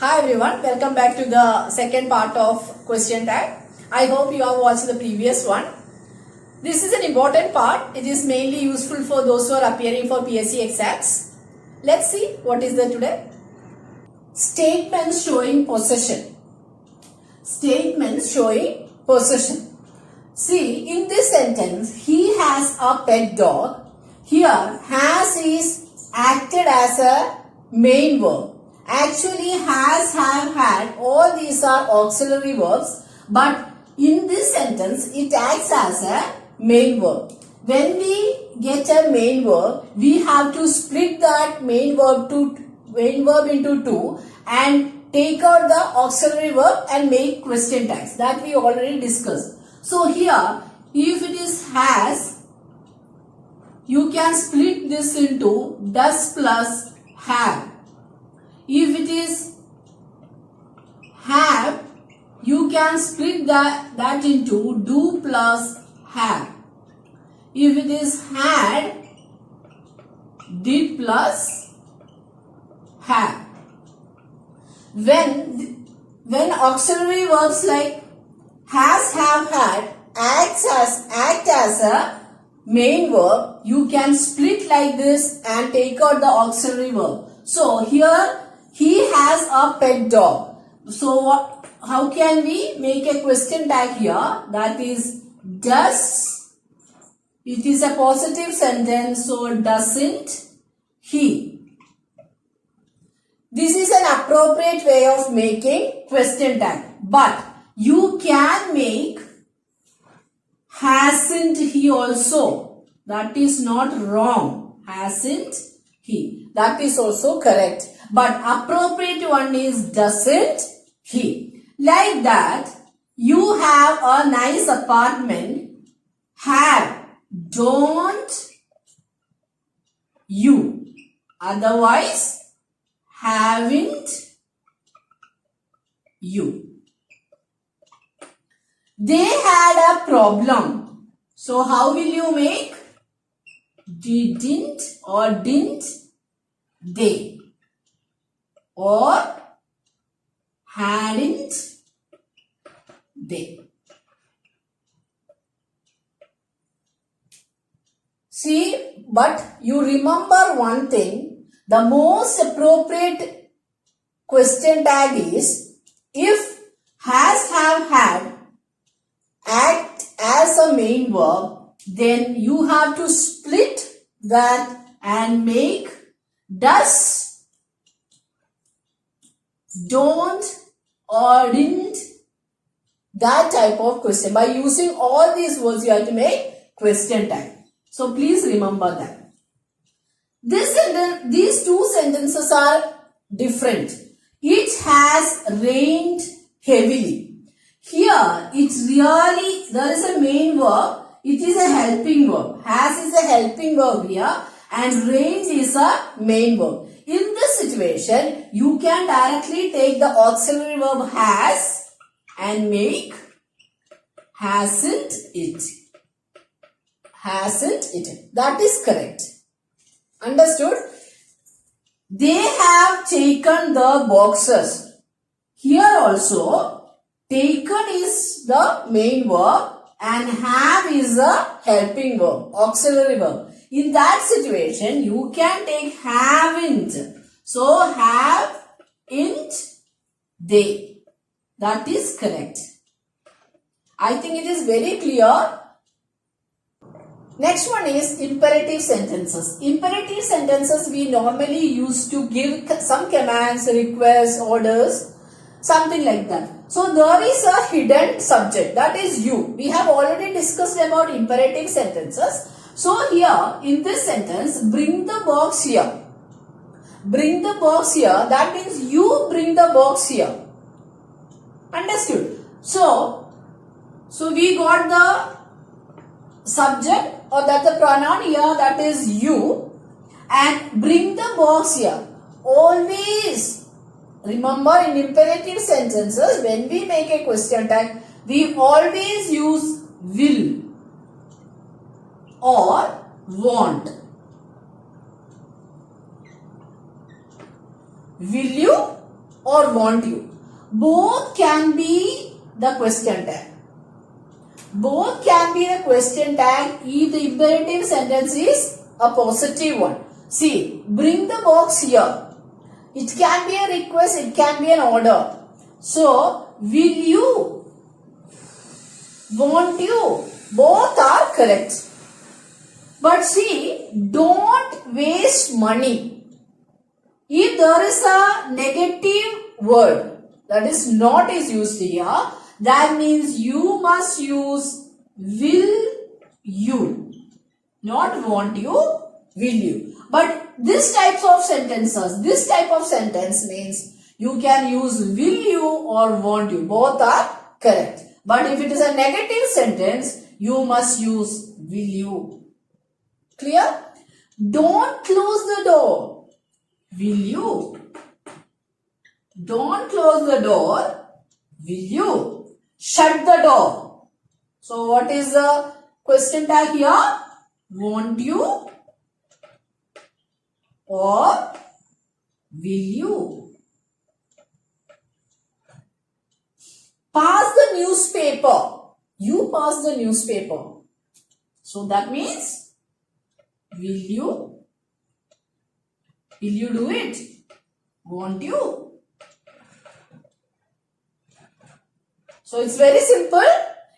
Hi everyone, welcome back to the second part of question tag. I hope you have watched the previous one. This is an important part. It is mainly useful for those who are appearing for PSC exams. Let's see what is there today. Statements showing possession. Statements showing possession. See, in this sentence, he has a pet dog. Here, has is acted as a main verb. Actually, has, have, had, all these are auxiliary verbs, but in this sentence, it acts as a main verb. When we get a main verb, we have to split that main verb into two and take out the auxiliary verb and make question tags. That we already discussed. So here, if it is has, you can split this into does plus have. If it is have, you can split that into do plus have. If it is had, did plus have. When auxiliary verbs like has, have, had act as a main verb, you can split like this and take out the auxiliary verb. So here he has a pet dog. So how can we make a question tag here? That is does. It is a positive sentence, so doesn't he. This is an appropriate way of making question tag. But you can make hasn't he also. That is not wrong. Hasn't he. That is also correct. But appropriate one is doesn't he. Like that, you have a nice apartment. Have, don't you. Otherwise, haven't you. They had a problem. So how will you make? Didn't or didn't they? Or hadn't they? See, but you remember one thing, the most appropriate question tag is if has, have, had act as a main verb, then you have to split that and make does, don't or didn't, that type of question. By using all these words, you have to make question tag. So please remember that. These two sentences are different. It has rained heavily. Here, it's really, there is a main verb. It is a helping verb. Has is a helping verb here and rained is a main verb. In this situation, you can directly take the auxiliary verb has and make hasn't it. Hasn't it. That is correct. Understood? They have taken the boxes. Here also, taken is the main verb and have is a helping verb, auxiliary verb. In that situation, you can take haven't. So, haven't they. That is correct. I think it is very clear. Next one is imperative sentences. Imperative sentences we normally use to give some commands, requests, orders, something like that. So, there is a hidden subject, that is you. We have already discussed about imperative sentences. So, here in this sentence, bring the box here. Bring the box here, that means you bring the box here. Understood? So we got the subject or that the pronoun here, that is you, and bring the box here. Always remember, in imperative sentences, when we make a question tag, we always use will or want. Will you or want you. Both can be the question tag. Both can be the question tag if the imperative sentence is a positive one. See, bring the box here. It can be a request, it can be an order. So, will you, want you, both are correct. But see, don't waste money. If there is a negative word that is not is used here, that means you must use will you, not want you, will you. But this type of sentence means you can use will you or want you. Both are correct. But if it is a negative sentence, you must use will you. Clear? Don't close the door. Will you? Don't close the door. Will you? Shut the door. So what is the question tag here? Want you or will you? Pass the newspaper. You pass the newspaper. So that means will you? Will you do it? Want you? So it's very simple.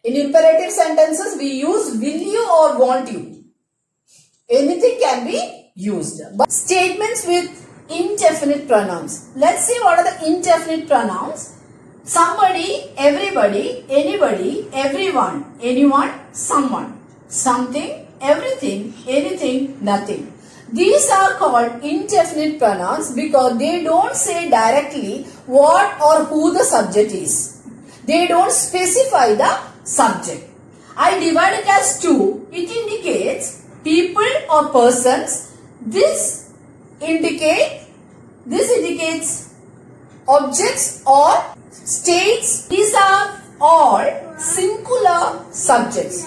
In imperative sentences, we use will you or want you. Anything can be used. But statements with indefinite pronouns. Let's see what are the indefinite pronouns. Somebody, everybody, anybody, everyone, anyone, someone, something, everything, anything, nothing. These are called indefinite pronouns because they don't say directly what or who the subject is. They don't specify the subject. I divide it as two. It indicates people or persons. This indicates objects or states. These are all singular subjects.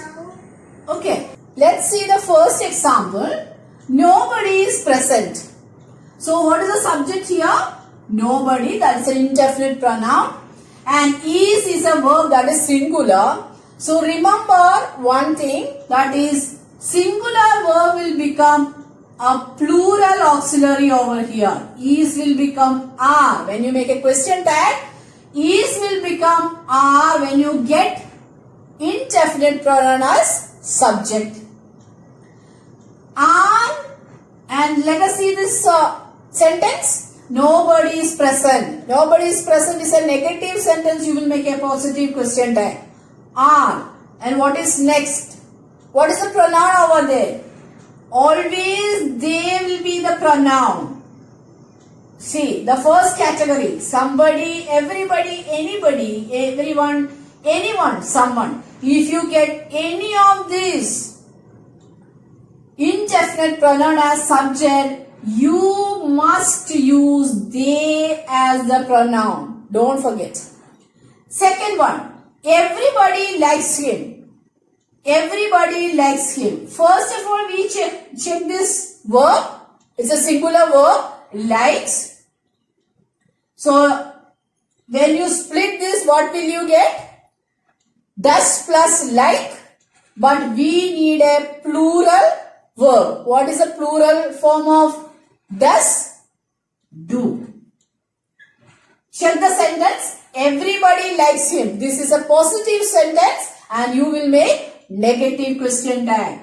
Okay. Let's see the first example. Nobody is present. So what is the subject here? Nobody. That is an indefinite pronoun. And is a verb that is singular. So remember one thing, that is singular verb will become a plural auxiliary over here. Is will become are. When you make a question tag, is will become are when you get indefinite pronoun as subject. Are, and let us see this sentence. Nobody is present. Nobody is present is a negative sentence. You will make a positive question tag. Are. And what is next? What is the pronoun over there? Always they will be the pronoun. See, the first category. Somebody, everybody, anybody, everyone, anyone, someone. If you get any of these indefinite pronoun as subject, you must use they as the pronoun. Don't forget. Second one. Everybody likes him. Everybody likes him. First of all, we check this verb. It's a singular verb. Likes. So, when you split this, what will you get? Does plus like. But we need a plural verb. What is the plural form of does? Do. Check the sentence. Everybody likes him. This is a positive sentence and you will make negative question tag.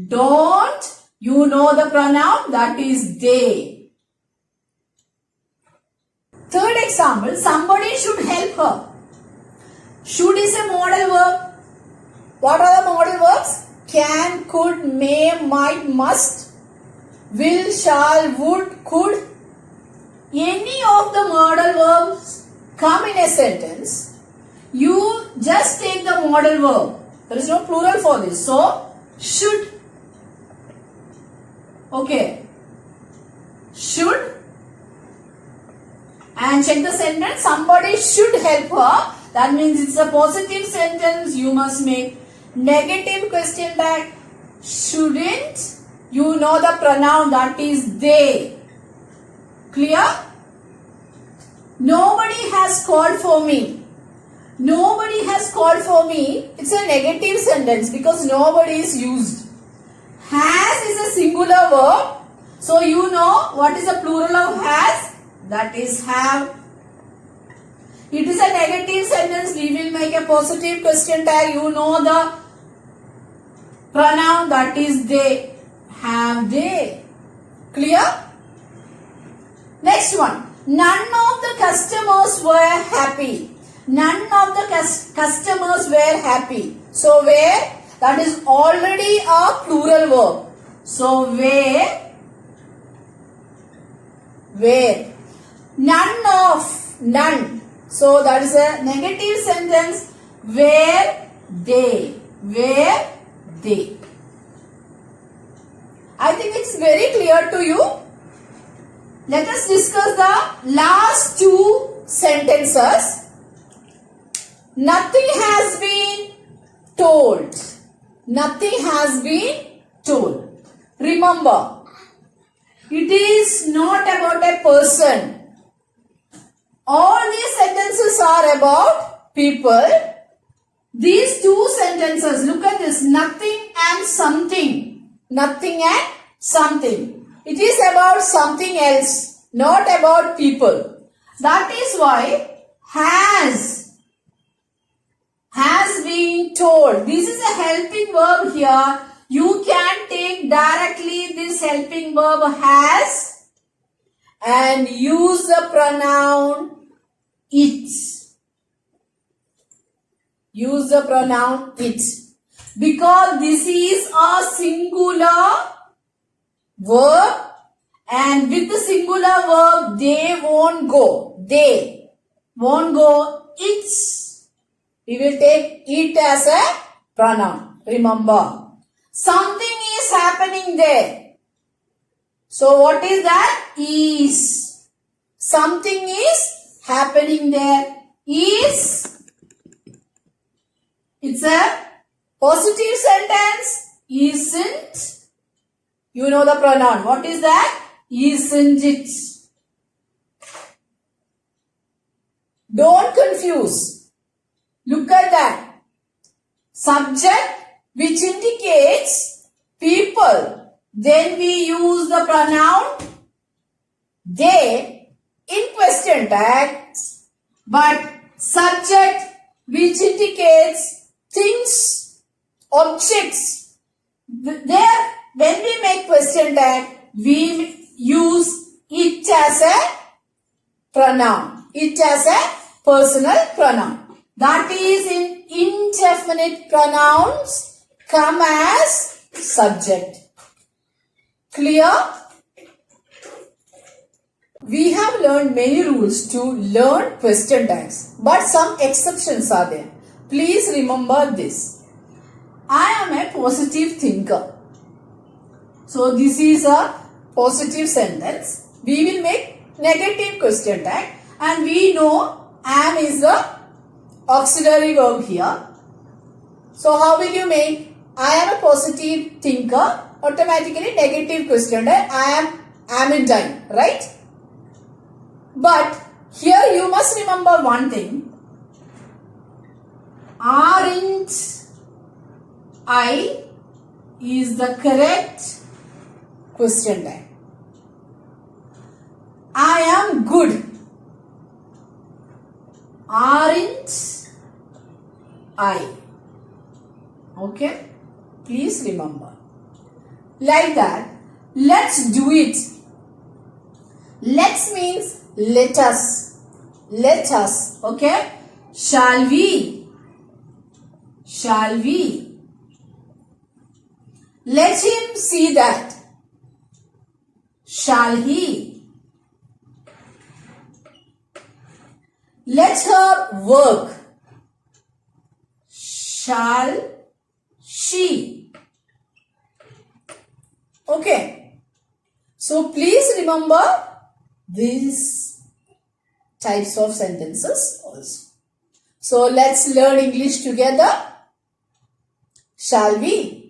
Don't. You know the pronoun, that is they. Third example. Somebody should help her. Should is a modal verb. What are the modal verbs? Can, could, may, might, must, will, shall, would, could. Any of the modal verbs come in a sentence. You just take the modal verb. There is no plural for this. So, should. Okay. Should. And check the sentence. Somebody should help her. That means it's a positive sentence. You must make negative question tag. Shouldn't. You know the pronoun, that is they. Clear? Nobody has called for me. Nobody has called for me. It's a negative sentence because nobody is used. Has is a singular verb. So you know what is the plural of has? That is have. It is a negative sentence. We will make a positive question tag. You know the pronoun, that is they. Have they. Clear? Next one. None of the customers were happy. None of the customers were happy. So where? That is already a plural verb. So where? None of. None. So that is a negative sentence. Were they. Were they. I think it's very clear to you. Let us discuss the last two sentences. Nothing has been told. Nothing has been told. Remember, it is not about a person. All these sentences are about people. These two sentences, look at this, nothing and something. Nothing and something. It is about something else, not about people. That is why has been told. This is a helping verb here. You can take directly this helping verb has and use the pronoun it. Use the pronoun it. Because this is a singular verb and with the singular verb they won't go. They won't go. It's. We will take it as a pronoun. Remember. Something is happening there. So what is that? Is. Something is happening there. Is. It's a positive sentence. Isn't. You know the pronoun. What is that? Isn't it? Don't confuse. Look at that. Subject which indicates people. Then we use the pronoun they in question tags. But subject which indicates things, objects. There, when we make question tag, we use it as a pronoun. It as a personal pronoun. That is in indefinite pronouns come as subject. Clear? We have learned many rules to learn question tags, but some exceptions are there. Please remember this. I am a positive thinker. So this is a positive sentence. We will make negative question tag and we know am is the auxiliary verb here. So how will you make I am a positive thinker? Automatically negative question tag. I am in time, right? But here you must remember one thing. Aren't I is the correct question tag. I am good. Aren't I? Okay? Please remember. Like that, let's do it. Let's means let us. Let us. Okay? Shall we? Shall we? Let him see that. Shall he? Let her work. Shall she? Okay. So please remember these types of sentences also. So let's learn English together. Shall we?